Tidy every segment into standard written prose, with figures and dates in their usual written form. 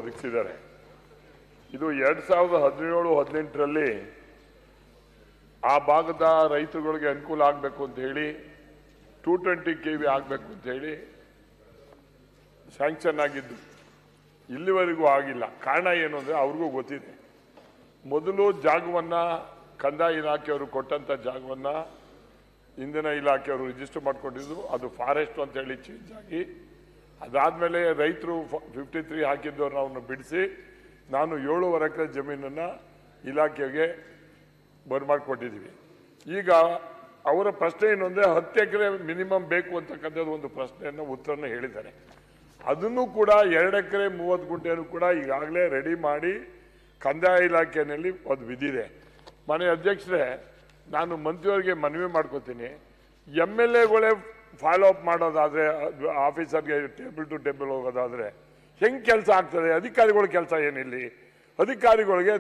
ಒದಗಿಸಿದ್ದಾರೆ. ಇದು 2017-18ರಲ್ಲಿ ಆ ಭಾಗದ ರೈತರುಗಳಿಗೆ ಅನುಕೂಲ ಆಗಬೇಕು ಅಂತ ಹೇಳಿ 220 kV ಆಗಬೇಕು ಅಂತ ಹೇಳಿ ಸ್ಯಾಂಕ್ಷನ್ ಆಗಿದ್ದು ಇಲ್ಲಿವರೆಗೂ ಆಗಿಲ್ಲ. ಕಾರಣ ಏನು ಅಂದರೆ ಅವ್ರಿಗೂ ಗೊತ್ತಿದೆ. ಮೊದಲು ಜಾಗವನ್ನು ಕಂದಾಯ ಇಲಾಖೆಯವರು ಕೊಟ್ಟಂಥ ಜಾಗವನ್ನು ಇಂಧನ ಇಲಾಖೆಯವರು ರಿಜಿಸ್ಟರ್ ಮಾಡ್ಕೊಂಡಿದ್ದು, ಅದು ಫಾರೆಸ್ಟ್ ಅಂತ ಹೇಳಿ ಚೇಂಜ್ ಆಗಿ ಅದಾದಮೇಲೆ ರೈತರು 53 ಹಾಕಿದ್ದವ್ರನ್ನ ಅವ್ರನ್ನ ಬಿಡಿಸಿ ನಾನು 7.5 ಎಕರೆ ಜಮೀನನ್ನು ಇಲಾಖೆಗೆ ಬರ್ಮಾಡ್ಕೊಟ್ಟಿದ್ದೀವಿ. ಈಗ ಅವರ ಪ್ರಶ್ನೆ ಏನು ಅಂದರೆ 10 ಎಕರೆ ಮಿನಿಮಮ್ ಬೇಕು ಅಂತಕ್ಕಂಥದ್ದು ಒಂದು ಪ್ರಶ್ನೆಯನ್ನು ಉತ್ತರನ ಹೇಳಿದ್ದಾರೆ. ಅದನ್ನು ಕೂಡ 2 ಎಕರೆ 30 ಗುಂಟೆನೂ ಕೂಡ ಈಗಾಗಲೇ ರೆಡಿ ಮಾಡಿ ಕಂದಾಯ ಇಲಾಖೆಯಲ್ಲಿ ಅದು ಬಿದ್ದಿದೆ. ಮನೆ ಅಧ್ಯಕ್ಷರೇ, ನಾನು ಮಂತ್ರಿಯವರಿಗೆ ಮನವಿ ಮಾಡ್ಕೋತೀನಿ, MLAಗಳೇ ಫಾಲೋ ಅಪ್ ಮಾಡೋದಾದರೆ, ಆಫೀಸರ್ಗೆ ಟೇಬಲ್ ಟು ಟೇಬಲ್ ಹೋಗೋದಾದರೆ ಹೆಂಗೆ ಕೆಲಸ ಆಗ್ತದೆ? ಅಧಿಕಾರಿಗಳ ಕೆಲಸ ಏನಿಲ್ಲಿ? ಅಧಿಕಾರಿಗಳಿಗೆ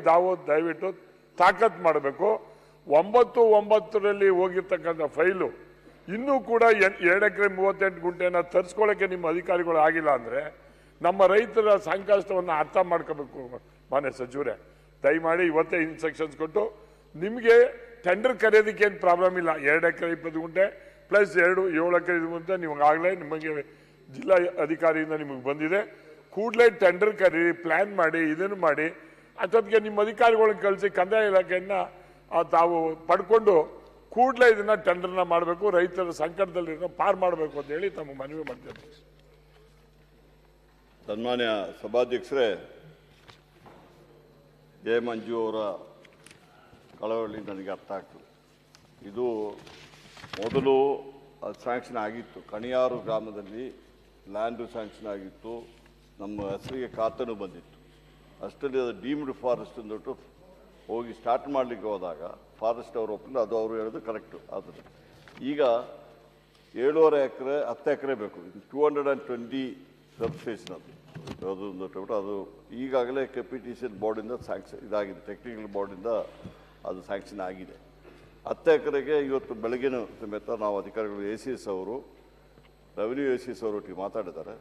ದಯವಿಟ್ಟು ತಾಕತ್ ಮಾಡಬೇಕು. 9/9ರಲ್ಲಿ ಹೋಗಿರ್ತಕ್ಕಂಥ ಫೈಲು ಇನ್ನೂ ಕೂಡ 2 ಎಕರೆ 38 ಗುಂಟೆನ ತರಿಸ್ಕೊಳ್ಳೋಕ್ಕೆ ನಿಮ್ಮ ಅಧಿಕಾರಿಗಳು ಆಗಿಲ್ಲ ಅಂದರೆ ನಮ್ಮ ರೈತರ ಸಂಕಷ್ಟವನ್ನು ಅರ್ಥ ಮಾಡ್ಕೋಬೇಕು. ಮಾನ್ಯ ಸಚಿವರೇ, ದಯಮಾಡಿ ಇವತ್ತೇ ಇನ್ಸ್ಟ್ರಕ್ಷನ್ಸ್ ಕೊಟ್ಟು ನಿಮಗೆ ಟೆಂಡರ್ ಕರೆಯೋದಕ್ಕೆ ಏನು ಪ್ರಾಬ್ಲಮ್ ಇಲ್ಲ. 2 ಎಕರೆ 20 ಗುಂಟೆ ಪ್ಲಸ್ 7 ಎಕರೆ ಗುಂಟೆ ನಿಮಗಾಗಲೇ ನಿಮಗೆ ಜಿಲ್ಲಾ ಅಧಿಕಾರಿಯಿಂದ ನಿಮಗೆ ಬಂದಿದೆ. ಕೂಡಲೇ ಟೆಂಡರ್ ಕರೀರಿ, ಪ್ಲ್ಯಾನ್ ಮಾಡಿ, ಇದನ್ನು ಮಾಡಿ. ಅಷ್ಟೊತ್ತಿಗೆ ನಿಮ್ಮ ಅಧಿಕಾರಿಗಳನ್ನ ಕಳಿಸಿ ಕಂದಾಯ ಇಲಾಖೆಯನ್ನು ತಾವು ಪಡ್ಕೊಂಡು ಕೂಡಲೇ ಇದನ್ನು ಟೆಂಡರ್ನ ಮಾಡಬೇಕು, ರೈತರ ಸಂಕಟದಲ್ಲಿ ಪಾರು ಮಾಡಬೇಕು ಅಂತ ಹೇಳಿ ತಮಗೆ ಮನವಿ ಮಾಡ್ತೇನೆ. ಸನ್ಮಾನ್ಯ ಸಭಾಧ್ಯಕ್ಷರೇ, ಜಯ ಮಂಜು ಅವರ ಕಳವಳಿ ನನಗೆ ಅರ್ಥ ಆಗ್ತದೆ. ಇದು ಮೊದಲು ಸ್ಯಾಂಕ್ಷನ್ ಆಗಿತ್ತು, ಕಣಿಯಾರು ಗ್ರಾಮದಲ್ಲಿ ಲ್ಯಾಂಡು ಸ್ಯಾಂಕ್ಷನ್ ಆಗಿತ್ತು, ನಮ್ಮ ಹೆಸರಿಗೆ ಖಾತೆನೂ ಬಂದಿತ್ತು. ಅಷ್ಟರಲ್ಲಿ ಅದು ಡೀಮ್ಡ್ ಫಾರೆಸ್ಟ್ ಅಂದ್ಬಿಟ್ಟು ಹೋಗಿ ಸ್ಟಾರ್ಟ್ ಮಾಡಲಿಕ್ಕೆ ಹೋದಾಗ ಫಾರೆಸ್ಟ್ ಅವರು ಒಪ್ಪಿಲ್ಲ, ಅದು ಅವರು ಹೇಳೋದು ಕರೆಕ್ಟು. ಆದರೆ ಈಗ 7.5 ಎಕರೆ 10 ಎಕರೆ ಬೇಕು. 220 ಸಬ್ಸ್ಟೇಷನ್ ಅದು ಈಗಾಗಲೇ KPTC ಬೋರ್ಡಿಂದ ಸ್ಯಾಂಕ್ಷನ್ ಇದಾಗಿದೆ, ಟೆಕ್ನಿಕಲ್ ಬೋರ್ಡಿಂದ ಅದು ಸ್ಯಾಂಕ್ಷನ್ ಆಗಿದೆ. 10 ಎಕರೆಗೆ ಇವತ್ತು ಬೆಳಗಿನ ಸಮೇತ ನಾವು ಅಧಿಕಾರಿಗಳು ACS ಅವರು, ರೆವಿನ್ಯೂ ACS ಅವರೊಟ್ಟಿಗೆ ಮಾತಾಡಿದ್ದಾರೆ.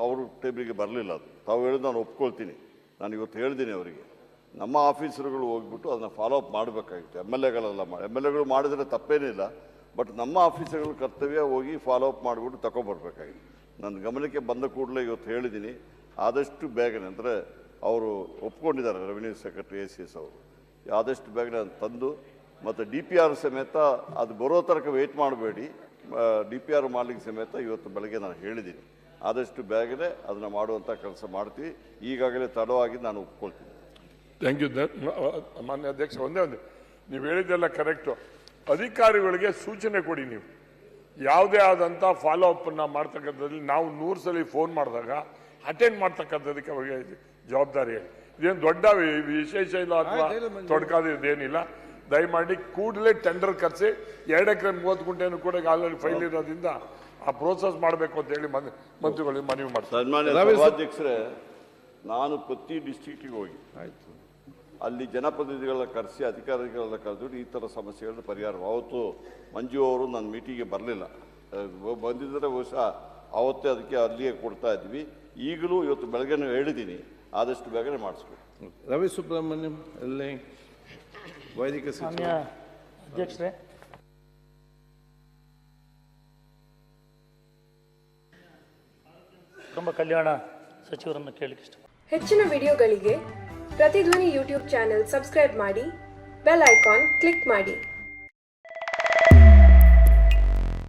ಅವರು ಟೇಬಲಿಗೆ ಬರಲಿಲ್ಲ. ಅದು ತಾವು ಹೇಳಿದ್ದು ನಾನು ಒಪ್ಕೊಳ್ತೀನಿ. ನಾನು ಇವತ್ತು ಹೇಳ್ತೀನಿ ಅವರಿಗೆ, ನಮ್ಮ ಆಫೀಸರ್ಗಳು ಹೋಗ್ಬಿಟ್ಟು ಅದನ್ನು ಫಾಲೋ ಅಪ್ ಮಾಡಬೇಕಾಗಿತ್ತು. MLAಗಳೆಲ್ಲ MLAಗಳು ಮಾಡಿದರೆ ತಪ್ಪೇನಿಲ್ಲ, ಬಟ್ ನಮ್ಮ ಆಫೀಸರ್ಗಳ ಕರ್ತವ್ಯ ಹೋಗಿ ಫಾಲೋ ಅಪ್ ಮಾಡಿಬಿಟ್ಟು ತಗೊಬರ್ಬೇಕಾಗಿತ್ತು. ನನ್ನ ಗಮನಕ್ಕೆ ಬಂದ ಕೂಡಲೇ ಇವತ್ತು ಹೇಳಿದ್ದೀನಿ, ಆದಷ್ಟು ಬೇಗನೆ, ಅಂದರೆ ಅವರು ಒಪ್ಕೊಂಡಿದ್ದಾರೆ ರೆವಿನ್ಯೂ ಸೆಕ್ರೆಟರಿ ACS ಅವರು, ಆದಷ್ಟು ಬೇಗನೆ ತಂದು ಮತ್ತು DPR ಸಮೇತ ಅದು ಬರೋ ತನಕ ವೆಯ್ಟ್ ಮಾಡಬೇಡಿ, DPR ಮಾಡಲಿಕ್ಕೆ ಸಮೇತ ಇವತ್ತು ಬೆಳಗ್ಗೆ ನಾನು ಹೇಳಿದ್ದೀನಿ. ಆದಷ್ಟು ಬೇಗನೆ ಅದನ್ನು ಮಾಡುವಂಥ ಕೆಲಸ ಮಾಡ್ತೀವಿ. ಈಗಾಗಲೇ ತಡವಾಗಿ ನಾನು ಒಪ್ಕೊಳ್ತೀನಿ. ಥ್ಯಾಂಕ್ ಯು ಮಾನ್ಯ ಅಧ್ಯಕ್ಷ. ಒಂದೇ ನೀವು ಹೇಳಿದ್ದೆಲ್ಲ ಕರೆಕ್ಟು. ಅಧಿಕಾರಿಗಳಿಗೆ ಸೂಚನೆ ಕೊಡಿ. ನೀವು ಯಾವುದೇ ಆದಂಥ ಫಾಲೋ ಅಪ್ಪನ್ನು ಮಾಡ್ತಕ್ಕಂಥದ್ರಲ್ಲಿ ನಾವು 100 ಸಲ ಫೋನ್ ಮಾಡಿದಾಗ ಅಟೆಂಡ್ ಮಾಡ್ತಕ್ಕಂಥದಕ್ಕೆ ಅವರಿಗೆ ಜವಾಬ್ದಾರಿ ಹೇಳಿ. ಇದೇನು ದೊಡ್ಡ ವಿಶೇಷ ಇಲ್ಲ ಅಥವಾ ತೊಡಕಾದೇನಿಲ್ಲ. ದಯಮಾಡಿ ಕೂಡಲೇ ಟೆಂಡರ್ ಕರೆಸಿ 2 ಎಕರೆ 30 ಗುಂಟೆನೂ ಕೂಡ ಆಲ್ರೆಡಿ ಫೈಲ್ ಇರೋದ್ರಿಂದ ಆ ಪ್ರೋಸೆಸ್ ಮಾಡಬೇಕು ಅಂತ ಹೇಳಿ ಮಂತ್ರಿಗಳಿಗೆ ಮನವಿ ಮಾಡ್ತಾರೆ. ಸನ್ಮಾನ್ಯ ಸಭಾಧ್ಯಕ್ಷರೇ, ನಾನು ಪ್ರತಿ ಡಿಸ್ಟ್ರಿಕ್ಟಿಗೆ ಹೋಗಿ ಅಲ್ಲಿ ಜನಪ್ರತಿನಿಧಿಗಳ ಕರೆಸಿ, ಅಧಿಕಾರಿಗಳೆಲ್ಲ ಕರೆದು ಈ ಥರ ಸಮಸ್ಯೆಗಳನ್ನ ಪರಿಹಾರ. ಅವತ್ತು ಮಂಜು ಅವರು ನನ್ನ ಮೀಟಿಂಗಿಗೆ ಬರಲಿಲ್ಲ, ಬಂದಿದ್ದರೆ ಬಹುಶಃ ಅವತ್ತೇ ಅದಕ್ಕೆ ಅಲ್ಲಿಯೇ ಕೊಡ್ತಾ ಇದ್ವಿ. ಈಗಲೂ ಇವತ್ತು ಬೆಳಗ್ಗೆ ಹೇಳಿದ್ದೀನಿ, ಆದಷ್ಟು ಬೇಗನೆ ಮಾಡಿಸ್ಬೇಕು. ರವಿ ಸುಬ್ರಹ್ಮಣ್ಯಂ ಎಲ್ಲಿ ವೈದಿಕ ಮಾನ್ಯ ಅಧ್ಯಕ್ಷರೇ, ಕುಟುಂಬ ಕಲ್ಯಾಣ ಸಚಿವರನ್ನು ಕೇಳಲಿಕ್ಕೆ ಇಷ್ಟ. ಹೆಚ್ಚಿನ ವಿಡಿಯೋಗಳಿಗೆ ಪ್ರತಿಧ್ವನಿ ಯೂಟ್ಯೂಬ್ ಚಾನೆಲ್ ಸಬ್ಸ್ಕ್ರೈಬ್ ಮಾಡಿ, ಬೆಲ್ ಐಕಾನ್ ಕ್ಲಿಕ್ ಮಾಡಿ.